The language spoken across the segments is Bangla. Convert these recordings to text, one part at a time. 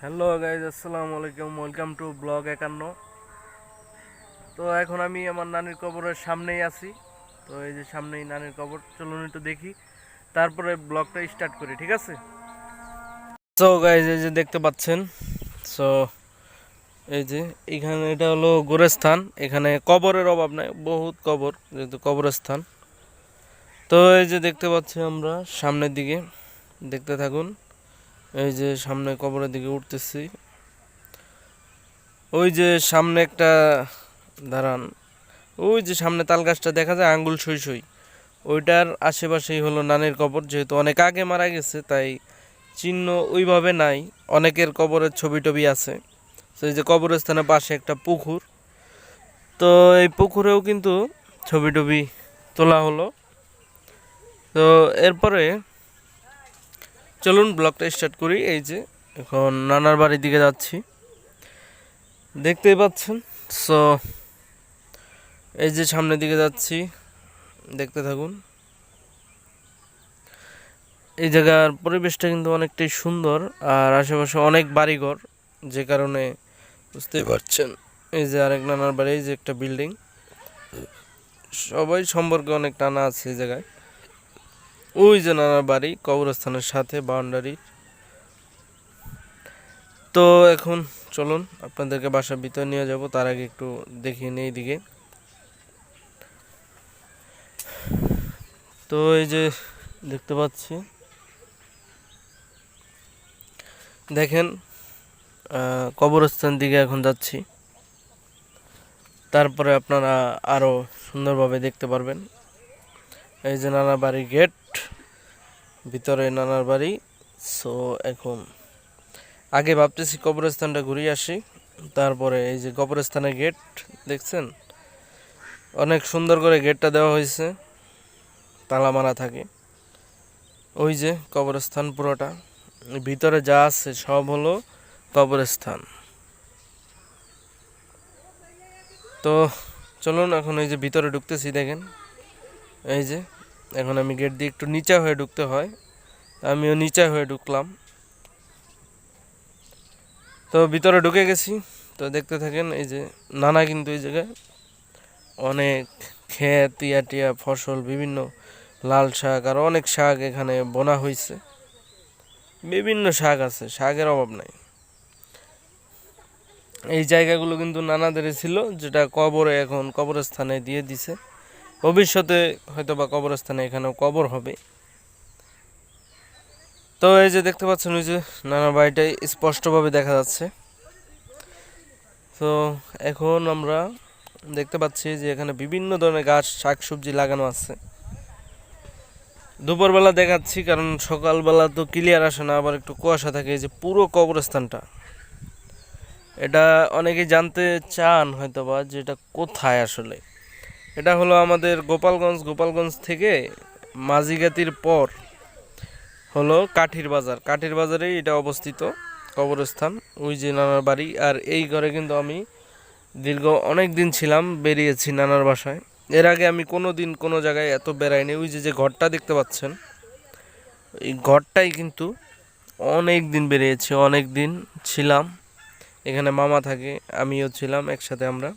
হ্যালো গাইজ, আসসালামু আলাইকুম। Welcome to blog 51। তো এখন আমি আমার নানির কবরের সামনেই আছি। তো এই যে সামনেই নানির কবর, চলুন একটু দেখি, তারপরে ব্লগটা স্টার্ট করি, ঠিক আছে? সো গাইজ, এই যে দেখতে পাচ্ছেন, সো এই যে এখানে এটা হলো গোরস্থান। এখানে কবরের অভাব নাই, বহুত কবর, যেহেতু কবরস্থান। তো এই যে দেখতে পাচ্ছি আমরা সামনের দিকে, দেখতে থাকুন। এই যে সামনে কবরের দিকে উঠতেছি। ওই যে সামনে একটা, দাঁড়ান, ওই যে সামনে তাল গাছটা দেখা যায় আঙ্গুল সই সই, ওইটার আশেপাশেই হলো নানির কবর। যেহেতু অনেক আগে মারা গেছে, তাই চিহ্ন ওইভাবে নাই। অনেকের কবরের ছবি টবি আছে। তো এই যে কবরস্থানের পাশে একটা পুকুর, তো এই পুকুরেও কিন্তু ছবি টবি তোলা হলো। তো এরপরে চলুন ব্লগটা স্টার্ট করি। এই যে এখন নানার বাড়ির দিকে যাচ্ছি, দেখতেই পাচ্ছেন। সো এই যে সামনের দিকে যাচ্ছি, দেখতে থাকুন। এই জায়গার পরিবেশটা কিন্তু অনেকটাই সুন্দর, আর আশেপাশে অনেক বাড়িঘর, যে কারণে বুঝতেই পারছেন। এই যে আরেক নানার বাড়ি, এই যে একটা বিল্ডিং, সবাই সম্পর্কে অনেক টানা আছে এই জায়গায়। ওই যে নানার বাড়ি কবরস্থানের সাথে বাউন্ডারি। তো এখন চলুন আপনাদেরকে বাসার ভিতর নিয়ে যাব, তার আগে একটু দেখিয়ে নিই এইদিকে। তো এই যে দেখতে পাচ্ছি, দেখেন, কবরস্থান দিকে এখন যাচ্ছি, তারপরে আপনারা আরও সুন্দরভাবে দেখতে পারবেন। এই যে নানার বাড়ির গেট, ভিতরে নানার বাড়ি। সো এখন আগে ভাবতেছি কবরস্থানটা ঘুরিয়ে আসি, তারপরে এই যে কবরস্থানের গেট দেখছেন, অনেক সুন্দর করে গেটটা দেওয়া হয়েছে, তালা মারা থাকে। ওই যে কবরস্থান পুরোটা, ভিতরে যা আছে সব হলো কবরস্থান। তো চলুন এখন এই যে ভিতরে ঢুকতেছি, দেখেন। এই যে এখন আমি গেট দিয়ে একটু নিচা হয়ে ঢুকতে হয়, আমিও নিচা হয়ে ঢুকলাম। তো ভিতরে ঢুকে গেছি, তো দেখতে থাকেন। এই যে নানা কিন্তু এই জায়গায় অনেক ক্ষেত, টিয়া টিয়া ফসল, বিভিন্ন লাল শাক আর অনেক শাক এখানে বোনা হয়েছে। বিভিন্ন শাক আছে, শাকের অভাব নাই। এই জায়গাগুলো কিন্তু নানাদের ছিল, যেটা কবরে এখন কবরস্থানে দিয়ে দিছে। ভবিষ্যতে হয়তো বা কবরস্থানে এখানেও কবর হবে। তো এই যে দেখতে পাচ্ছেন, ওই যে নানা বাড়িটাই স্পষ্টভাবে দেখা যাচ্ছে। তো এখন আমরা দেখতে পাচ্ছি যে এখানে বিভিন্ন ধরনের গাছ, শাকসবজি লাগানো আছে। দুপুরবেলা দেখাচ্ছি, কারণ সকালবেলা তো ক্লিয়ার আসে না, আবার একটু কুয়াশা থাকে। এই যে পুরো কবরস্থানটা, এটা অনেকেই জানতে চান হয়তোবা যে এটা কোথায় আসলে। এটা হলো আমাদের গোপালগঞ্জ থেকে মাঝিগাতির পর হলো কাঠির বাজার। কাঠির বাজারেই এটা অবস্থিত কবরস্থান। ওই যে নানার বাড়ি, আর এই ঘরে কিন্তু আমি দীর্ঘ অনেক দিন ছিলাম, বেরিয়েছি নানার বাসায়। এর আগে আমি কোনো দিন কোনো জায়গায় এত বেড়াইনি। ওই যে যে ঘরটা দেখতে পাচ্ছেন, এই ঘরটাই কিন্তু অনেক দিন বেরিয়েছি, অনেক দিন ছিলাম এখানে। মামা থাকে, আমিও ছিলাম একসাথে আমরা।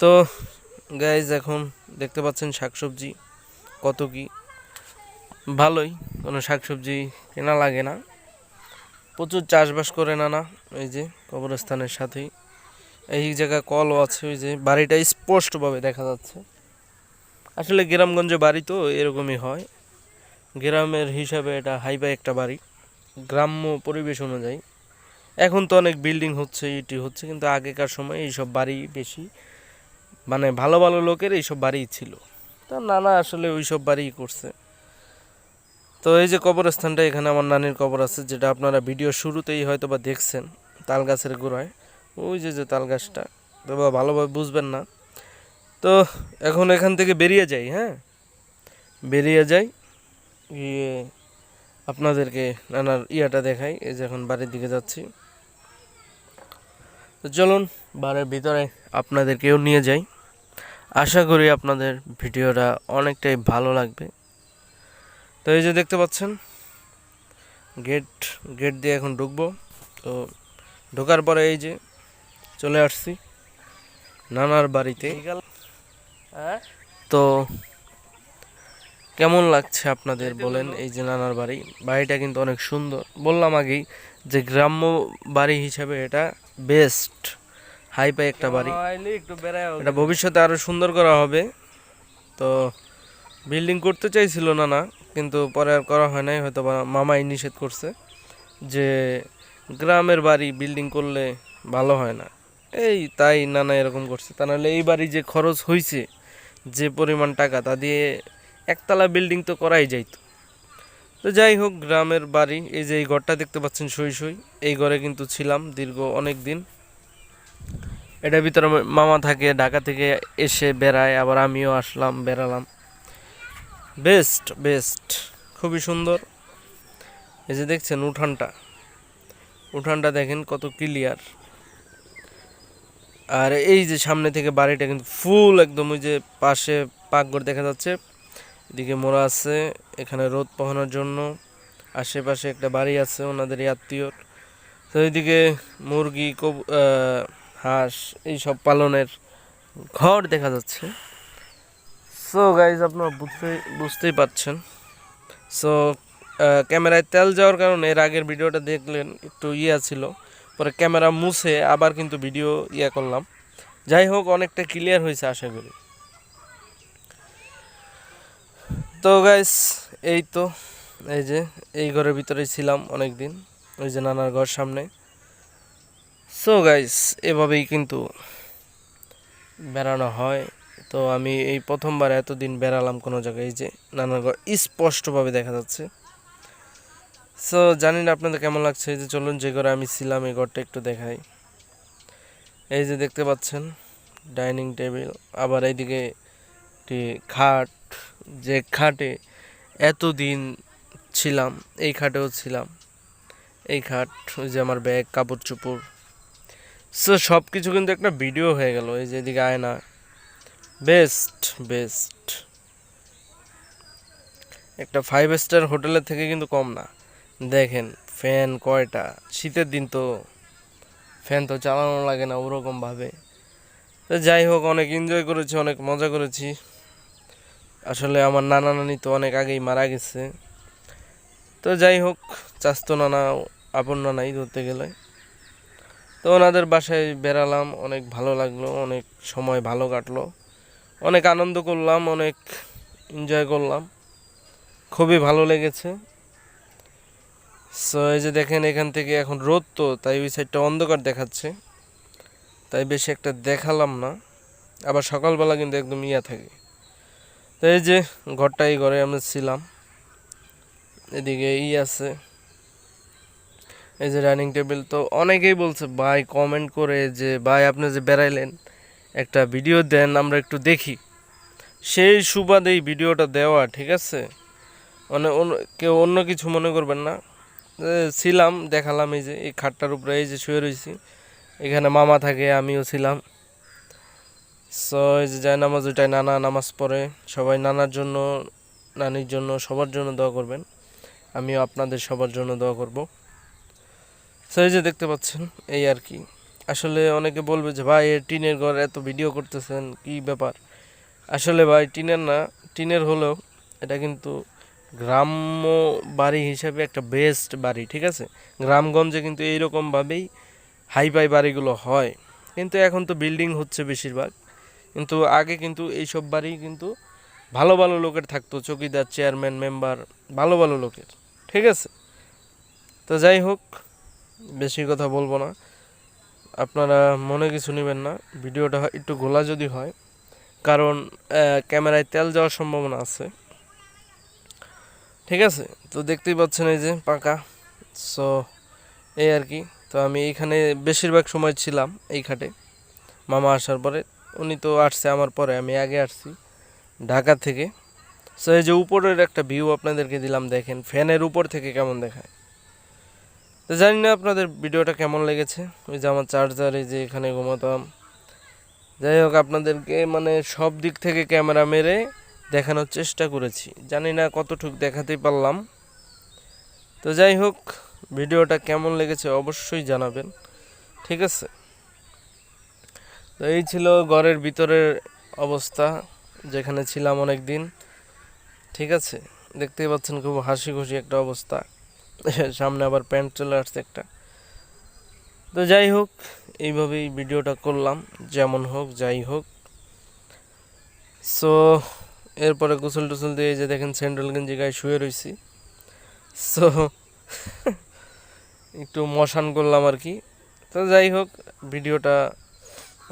তো গাইজ এখন দেখতে পাচ্ছেন শাকসবজি কত কি, ভালোই, কোনো শাকসবজি কেনা লাগে না, প্রচুর চাষবাস করে নানা। এই যে কবরস্থানের সাথেই এই জায়গায় কলও আছে। ওই যে বাড়িটা স্পষ্টভাবে দেখা যাচ্ছে। আসলে গ্রামগঞ্জে বাড়ি তো এরকমই হয়, গ্রামের হিসাবে এটা হাইফাই একটা বাড়ি, গ্রাম্য পরিবেশ অনুযায়ী। এখন তো অনেক বিল্ডিং হচ্ছে, ইটি হচ্ছে, কিন্তু আগেকার সময় এইসব বাড়ি বেশি, মানে ভালো ভালো লোকের এইসব বাড়িই ছিল। তা নানা আসলে ওই সব বাড়িই করছে। তো এই যে কবরস্থানটা, এখানে আমার নানির কবর আছে, যেটা আপনারা ভিডিও শুরুতেই হয়তো বা দেখছেন, তাল গাছের গোড়ায়। ওই যে যে তাল গাছটা, তবে ভালোভাবে বুঝবেন না। তো এখন এখান থেকে বেরিয়ে যাই, হ্যাঁ, বেরিয়ে যাই, গিয়ে আপনাদেরকে নানার ইয়াটা দেখাই। এই যে এখন বাড়ির দিকে যাচ্ছি, তো চলুন বাড়ির ভিতরে আপনাদেরকেও নিয়ে যাই। আশা করি আপনাদের ভিডিওটা অনেকটাই ভালো লাগবে। তো এই যে দেখতে পাচ্ছেন, গেট গেট দিয়ে এখন ঢুকবো। তো ঢোকার পরে এই যে চলে আসছি নানার বাড়িতে। তো কেমন লাগছে আপনাদের বলেন? এই যে নানার বাড়ি, বাড়িটা কিন্তু অনেক সুন্দর। বললাম আগেই যে গ্রাম্য বাড়ি হিসাবে এটা বেস্ট হাইফাই একটা বাড়ি। এটা ভবিষ্যতে আরো সুন্দর করা হবে। তো বিল্ডিং করতে চাইছিল নানা, কিন্তু পরে আর করা হয় নাই, হয়তো বা মামাই নিষেধ করছে যে গ্রামের বাড়ি বিল্ডিং করলে ভালো হয় না, এই তাই নানা এরকম করছে। তা নাহলে এই বাড়ি যে খরচ হয়েছে, যে পরিমাণ টাকা, তা দিয়ে একতলা বিল্ডিং তো করাই যাইতো। তো যাই হোক, গ্রামের বাড়ি। এই যে এই ঘরটা দেখতে পাচ্ছেন সই সই, এই ঘরে কিন্তু ছিলাম দীর্ঘ অনেক দিন। এটার ভিতরে মামা থাকে, ঢাকা থেকে এসে বেড়ায়, আবার আমিও আসলাম, বেড়ালাম। বেস্ট বেস্ট, খুবই সুন্দর। এই যে দেখছেন উঠানটা, উঠানটা দেখেন কত ক্লিয়ার। আর এই যে সামনে থেকে বাড়িটা কিন্তু ফুল একদম, ওই যে পাশে পাকঘর দেখা যাচ্ছে, এদিকে মোড়া আছে এখানে রোদ পোহানোর জন্য। আশেপাশে একটা বাড়ি আছে ওনাদের আত্মীয়র। তো এইদিকে মুরগি, হাঁস এইসব পালনের ঘর দেখা যাচ্ছে। সো গাইজ আপনারা বুঝতেই পারছেন। সো ক্যামেরায় তেল যাওয়ার কারণে এর আগের ভিডিওটা দেখলেন একটু ছিল, পরে ক্যামেরা মুছে আবার কিন্তু ভিডিও করলাম। যাই হোক, অনেকটা ক্লিয়ার হয়েছে আশা করি। তো গাইস এই তো, এই যে এই ঘরের ভিতরেই ছিলাম অনেক দিন, ওই যে নানার ঘর সামনে। সো গাইস এভাবেই কিন্তু বেড়ানো হয়। তো আমি এই প্রথমবার এতদিন বেড়ালাম কোনো জায়গায়। এই যে নানার ঘর স্পষ্টভাবে দেখা যাচ্ছে। সো জানি না আপনাদের কেমন লাগছে। এই যে চলুন, যে ঘরে আমি ছিলাম এই ঘরটা একটু দেখাই। এই যে দেখতে পাচ্ছেন ডাইনিং টেবিল, আবার এইদিকে একটি খাট, যে খাটে এতদিন ছিলাম এই খাটেও ছিলাম। এই খাট, ওই যে আমার ব্যাগ, কাপড় চোপড়, সো সব কিছু কিন্তু একটা ভিডিও হয়ে গেল। এই যে এদিকে আয়না, বেস্ট বেস্ট। একটা 5 স্টার হোটেলের থেকে কিন্তু কম না। দেখেন ফ্যান কয়টা, শীতের দিন তো ফ্যান তো চালানো লাগে না ওরকম ভাবে। তো যাই হোক, অনেক এনজয় করেছি, অনেক মজা করেছি। আসলে আমার নানা নানি তো অনেক আগেই মারা গেছে। তো যাই হোক, চাস্তো নানা, আপন নানাই ধরতে গেলে। তো ওনাদের বাসায় বেড়ালাম, অনেক ভালো লাগলো, অনেক সময় ভালো কাটলো, অনেক আনন্দ করলাম, অনেক এনজয় করলাম, খুবই ভালো লেগেছে। সো এই যে দেখেন এখান থেকে এখন রোদ, তো তাই ওই সাইডটা অন্ধকার দেখাচ্ছে, তাই বেশি একটা দেখালাম না। আবার সকালবেলা কিন্তু একদম থাকে। তো এই যে ঘরটা, এই ঘরে আমরা ছিলাম। এদিকে আছে, এই যে ডাইনিং টেবিল। তো অনেকেই বলছে ভাই, কমেন্ট করে যে ভাই আপনি যে বেড়াইলেন একটা ভিডিও দেন, আমরা একটু দেখি। সেই সুবাদেই ভিডিওটা দেওয়া, ঠিক আছে? মানে কেউ অন্য কিছু মনে করবেন না। ছিলাম, দেখালাম। এই যে এই খাটটার উপরে এই যে শুয়ে রয়েছি, এখানে মামা থাকে, আমিও ছিলাম। সো এই যে যায় নামাজ, ওইটাই নানা নামাজ পড়ে। সবাই নানার জন্য, নানির জন্য, সবার জন্য দোয়া করবেন। আমিও আপনাদের সবার জন্য দোয়া করব। সো এই যে দেখতে পাচ্ছেন, এই আর কি। আসলে অনেকে বলবে যে ভাই টিনের ঘর, এত ভিডিও করতেছেন কি ব্যাপার? আসলে ভাই টিনের না, টিনের হলেও এটা কিন্তু গ্রাম্য বাড়ি হিসাবে একটা বেস্ট বাড়ি, ঠিক আছে? গ্রামগঞ্জে কিন্তু এইরকমভাবেই হাইফাই বাড়িগুলো হয়, কিন্তু এখন তো বিল্ডিং হচ্ছে বেশিরভাগ। কিন্তু আগে কিন্তু এইসব বাড়ি কিন্তু ভালো ভালো লোকের থাকতো, চৌকিদার, চেয়ারম্যান, মেম্বার, ভালো ভালো লোকের, ঠিক আছে? তো যাই হোক, বেশি কথা বলবো না, আপনারা মনে কিছু নেবেন না। ভিডিওটা একটু ঘোলা যদি হয়, কারণ ক্যামেরায় তেল যাওয়ার সম্ভাবনা আছে, ঠিক আছে? তো দেখতেই পাচ্ছেন এই যে পাকা। সো এই আর কি। তো আমি এইখানে বেশিরভাগ সময় ছিলাম এই খাটে, মামা আসার পরে। উনি তো আসছে আমার পরে, আমি আগে আসছি ঢাকা থেকে। সো এই যে উপরের একটা ভিউ আপনাদেরকে দিলাম, দেখেন ফ্যানের উপর থেকে কেমন দেখায়। তো জানি না আপনাদের ভিডিওটা কেমন লেগেছে। ওই যে আমার চার্জার, এই যে এখানে ঘুমাতাম। যাই হোক, আপনাদেরকে মানে সব দিক থেকে ক্যামেরা মেরে দেখানোর চেষ্টা করেছি, জানি না কতটুকু দেখাতে পারলাম। তো যাই হোক, ভিডিওটা কেমন লেগেছে অবশ্যই জানাবেন, ঠিক আছে। তো এই ছিল ঘরের ভিতরের অবস্থা, যেখানে ছিলাম অনেক দিন, ঠিক আছে। দেখতেই পাচ্ছেন খুব হাসি খুশি একটা অবস্থা, সামনে আবার প্যান্ট চলে আসছে একটা। তো যাই হোক, এইভাবেই ভিডিওটা করলাম, যেমন হোক যাই হোক। সো এরপরে গোসল টোসল দিয়ে যে দেখেন স্যান্ডেল গেঞ্জি গায়ে শুয়ে রয়েছি। সো একটু মশান করলাম আর কি। তো যাই হোক, ভিডিওটা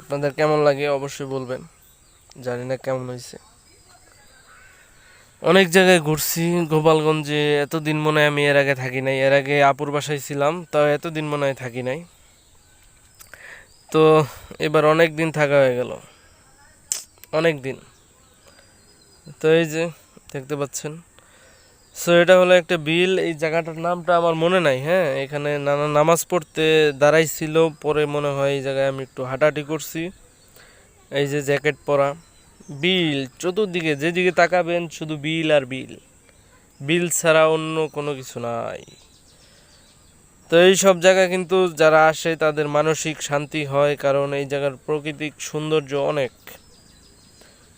আপনাদের কেমন লাগে অবশ্যই বলবেন, জানি না কেমন হয়েছে। অনেক জায়গায় ঘুরছি গোপালগঞ্জে, এতদিন মনে হয় আমি এর আগে থাকি নাই। এর আগে আপুর বাসায় ছিলাম, তাও এতদিন মনে হয় থাকি নাই। তো এবার অনেক দিন থাকা হয়ে গেল, অনেক দিন। তো এই যে দেখতে পাচ্ছেন, সো এটা হলো একটা বিল। এই জায়গাটার নামটা আমার মনে নাই। হ্যাঁ, এখানে নানা নামাজ পড়তে দাঁড়াইছিল, পরে মনে হয় এই জায়গায় আমি একটু হাঁটাহাঁটি করছি। এই যে জ্যাকেট পরা, বিল চতুর্দিকে যেদিকে তাকাবেন শুধু বিল আর বিল, বিল ছাড়া অন্য কোনো কিছু নাই। তো এই সব জায়গা কিন্তু যারা আসে তাদের মানসিক শান্তি হয়, কারণ এই জায়গার প্রাকৃতিক সৌন্দর্য অনেক।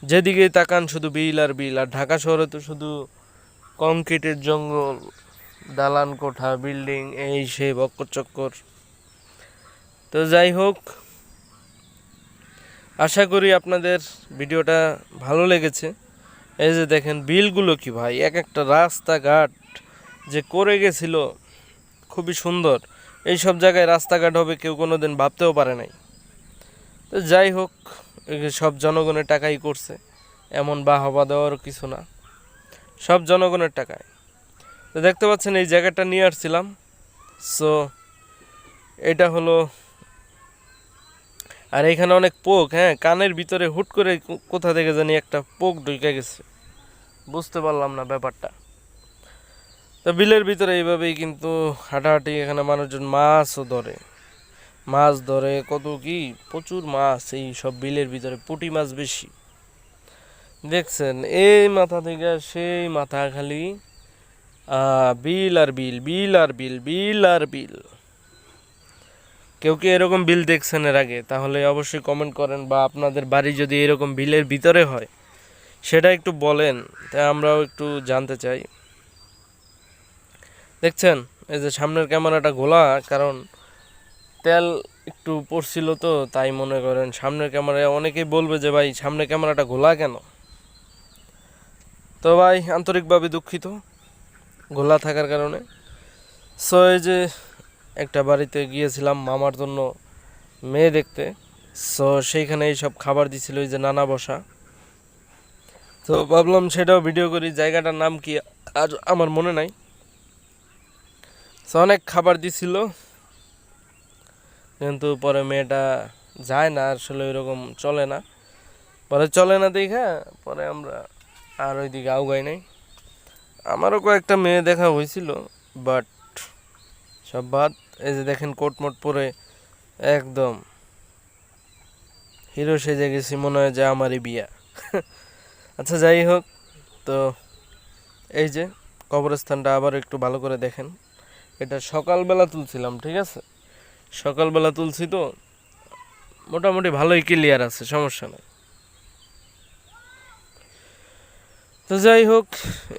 যেদিকে তাকান শুধু বিল আর বিল। আর ঢাকা শহরে তো শুধু কংক্রিটের জঙ্গল, দালান কোঠা, বিল্ডিং, এই সেই বক্কর চক্কর। তো যাই হোক, আশা করি আপনাদের ভিডিওটা ভালো লেগেছে। এই যে দেখেন বিলগুলো কি ভাই, এক একটা রাস্তাঘাট যে করে গেছিল খুবই সুন্দর। এই সব জায়গায় রাস্তাঘাট হবে কেউ কোনো দিন ভাবতেও পারে নাই। তো যাই হোক, সব জনগণের টাকাই করছে, এমন বাহবা দেওয়ার কিছু না, সব জনগণের টাকায়। তো দেখতে পাচ্ছেন এই জায়গাটা নিয়ে আসছিলাম। সো এটা হলো, আর এখানে অনেক পোক। হ্যাঁ, কানের ভিতরে হুট করে কোথা থেকে জানি একটা পোক ঢুকে গেছে, বুঝতে পারলাম না ব্যাপারটা। তো বিলের ভিতরে এইভাবেই কিন্তু হাঁটাহাঁটি। এখানে মানুষজন মাছও ধরে, মাছ ধরে কত কি, প্রচুর মাছ এই সব বিলের ভিতরে, পুঁটি মাছ বেশি। দেখছেন এই মাথা থেকে সেই মাথা, খালি বিল আর বিল, বিল আর বিল, বিল আর বিল। কেউ কি এরকম বিল দেখছেন এর আগে? তাহলে অবশ্যই কমেন্ট করেন, বা আপনাদের বাড়ি যদি এরকম বিলের ভিতরে হয় সেটা একটু বলেন, তাই আমরাও একটু জানতে চাই। দেখছেন এই যে সামনের ক্যামেরাটা ঘোলা, কারণ তেল একটু পড়ছিল, তো তাই মনে করেন সামনের ক্যামেরায় অনেকেই বলবে যে ভাই সামনের ক্যামেরাটা ঘোলা কেন। তো ভাই আন্তরিকভাবে দুঃখিত ঘোলা থাকার কারণে। সো এই যে একটা বাড়িতে গিয়েছিলাম মামার জন্য মেয়ে দেখতে। সো সেইখানে এইসব খাবার দিছিল, এই যে নানা বসা। তো ভাবলাম সেটাও ভিডিও করি। জায়গাটার নাম কি আর আমার মনে নাই। সো অনেক খাবার দিছিল, কিন্তু পরে মেয়েটা যায় না, আসলে ওইরকম চলে না। পরে চলে না দেখা পরে আমরা আর ওইদিকে আউগাই নাই। আমারও কয়েকটা মেয়ে দেখা হয়েছিল, বাট সব বাদ। এই যে দেখেন কোট মোট পরে একদম হিরো সেজে গেছি, মনে হয় যে আমারই বিয়া। আচ্ছা যাই হোক, তো এই যে কবরস্থানটা আবার একটু ভালো করে দেখেন। এটা সকালবেলা তুলছিলাম, ঠিক আছে, সকালবেলা তুলছি, তো মোটামুটি ভালোই ক্লিয়ার আছে, সমস্যা নেই। তো যাই হোক,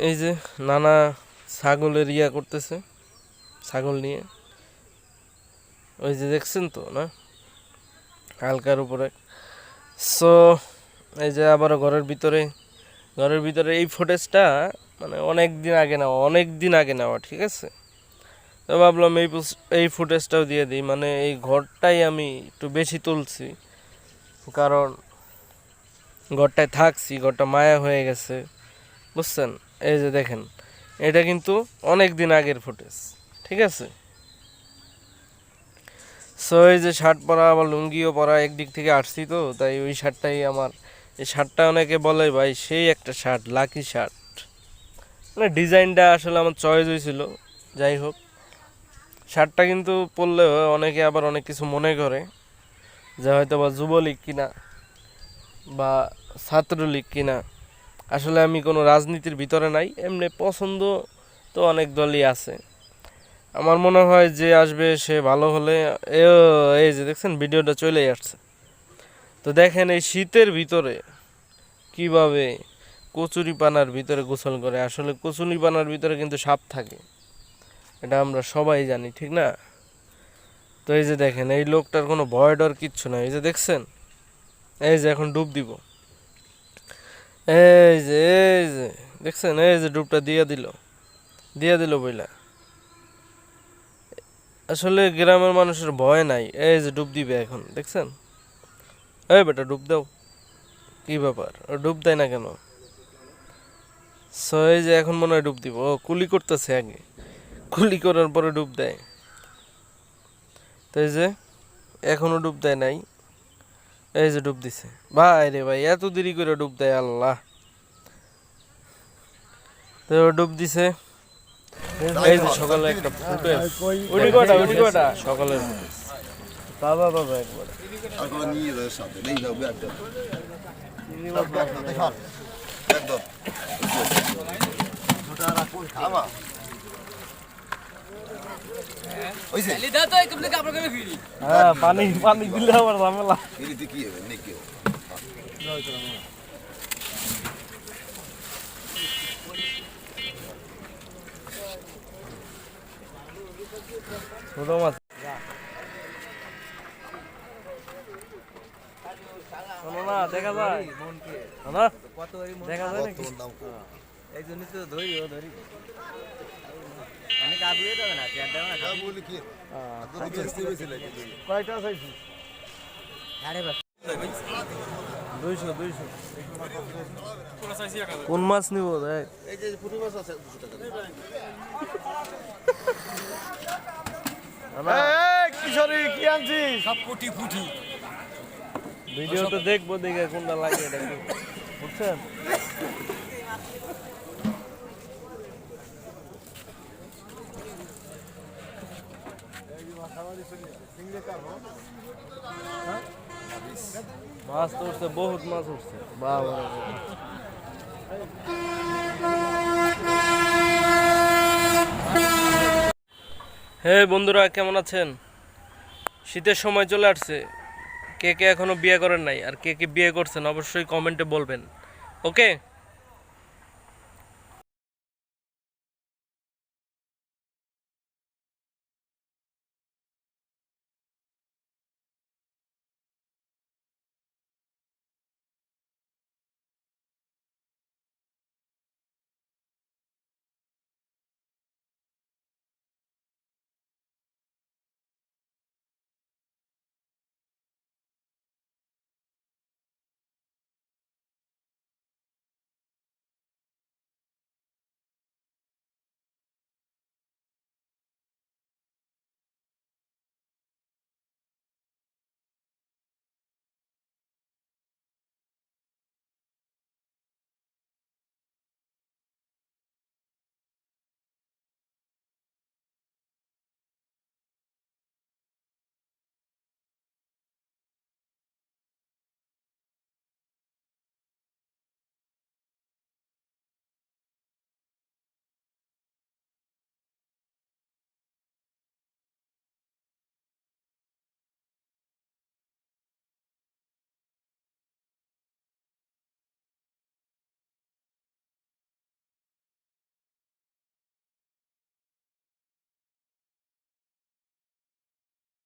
এই যে নানা ছাগলের ইয়া করতেছে, ছাগল নিয়ে, ওই যে দেখছেন তো না, হালকার উপরে। সো এই যে আবার ঘরের ভিতরে এই ফুটেজটা মানে অনেক দিন আগে নেওয়া, অনেক দিন আগে নেওয়া, ঠিক আছে। তো ভাবলাম এই ফুটেজটাও দিয়ে দিই, মানে এই ঘরটাই আমি একটু বেশি তুলছি, কারণ ঘরটায় থাকছি, ঘরটা মায়া হয়ে গেছে, বুঝছেন। এই যে দেখেন, এটা কিন্তু অনেক দিন আগের ফুটেজ, ঠিক আছে। সো এই যে শার্ট পরা, আবার লুঙ্গিও পরা, একদিক থেকে আসছি, তো তাই ওই শার্টটাই আমার। এই শার্টটা অনেকে বলে ভাই সেই একটা শার্ট, লাকি শার্ট, মানে ডিজাইনটা আসলে আমার চয়েস হয়েছিল। যাই হোক, শার্টটা কিন্তু পরলেও অনেকে আবার অনেক কিছু মনে করে, যে হয়তো বা যুবলীগ কিনা বা ছাত্রলীগ কিনা। আসলে আমি কোনো রাজনীতির ভিতরে নাই, এমনি পছন্দ তো অনেক দলই আছে, আমার মনে হয় যে আসবে সে ভালো হলে এই যে দেখছেন ভিডিওটা চলেই আসছে। তো দেখেন এই শীতের ভিতরে কিভাবে কচুরিপানার ভিতরে গোসল করে। আসলে কচুরিপানার ভিতরে কিন্তু সাপ থাকে, এটা আমরা সবাই জানি, ঠিক না? তো এই যে দেখেন এই লোকটার কোনো ভয় ডর কিচ্ছু নাই। এই যে দেখছেন, এই যে এখন ডুব দিব, এই যে দেখছেন, এই যে ডুবটা দিয়ে দিল বইলা। আসলে গ্রামের মানুষের ভয় নাই। এই যে ডুব দিবে এখন, দেখছেন? এই বেটা ডুব দাও, কি ব্যাপার, ও ডুব দেয় না কেন? সো এই যে এখন মনে হয় ডুব দিব। ও কুলি করতেছে, আগে কুলি করার পরে ডুব দেয়। তো এই যে এখনো ডুব দেয় নাই, এই যে ডুব দিছে। ভাই রে ভাই, এত দেরি করে ডুব দেয় আল্লাহ। তো ও ডুব দিছে। এই যে সকালে একটা ফুটে সকালের বাবা বাবা একবার হ্যাঁ, পানি পানি দিলে আবার ঝামেলা। ছোট মাছ শোনো না, দেখা যায় না, দেখা যায় নাকি? এই জন্য তো ধরি অনেক আগুয়ে যাবে না, কয়টা চাইছি? 200 কোন মাছ নিব? দেখ এই যে পুঁটি মাছ আছে 200 টাকা। কিশোরী কি আনছিস? সব পুঁটি ভিডিওতে দেখবো, দেখে কোনটা লাগে এটা বুঝছেন? মাছ তো উঠছে, বহুত মাছ উঠছে। বাবা হে বন্ধুরা, কেমন আছেন? শীতের সময় চলে আসছে। কে কে এখনো বিয়ে করেন নাই আর কে কে বিয়ে করছেন অবশ্যই কমেন্টে বলবেন। ওকে।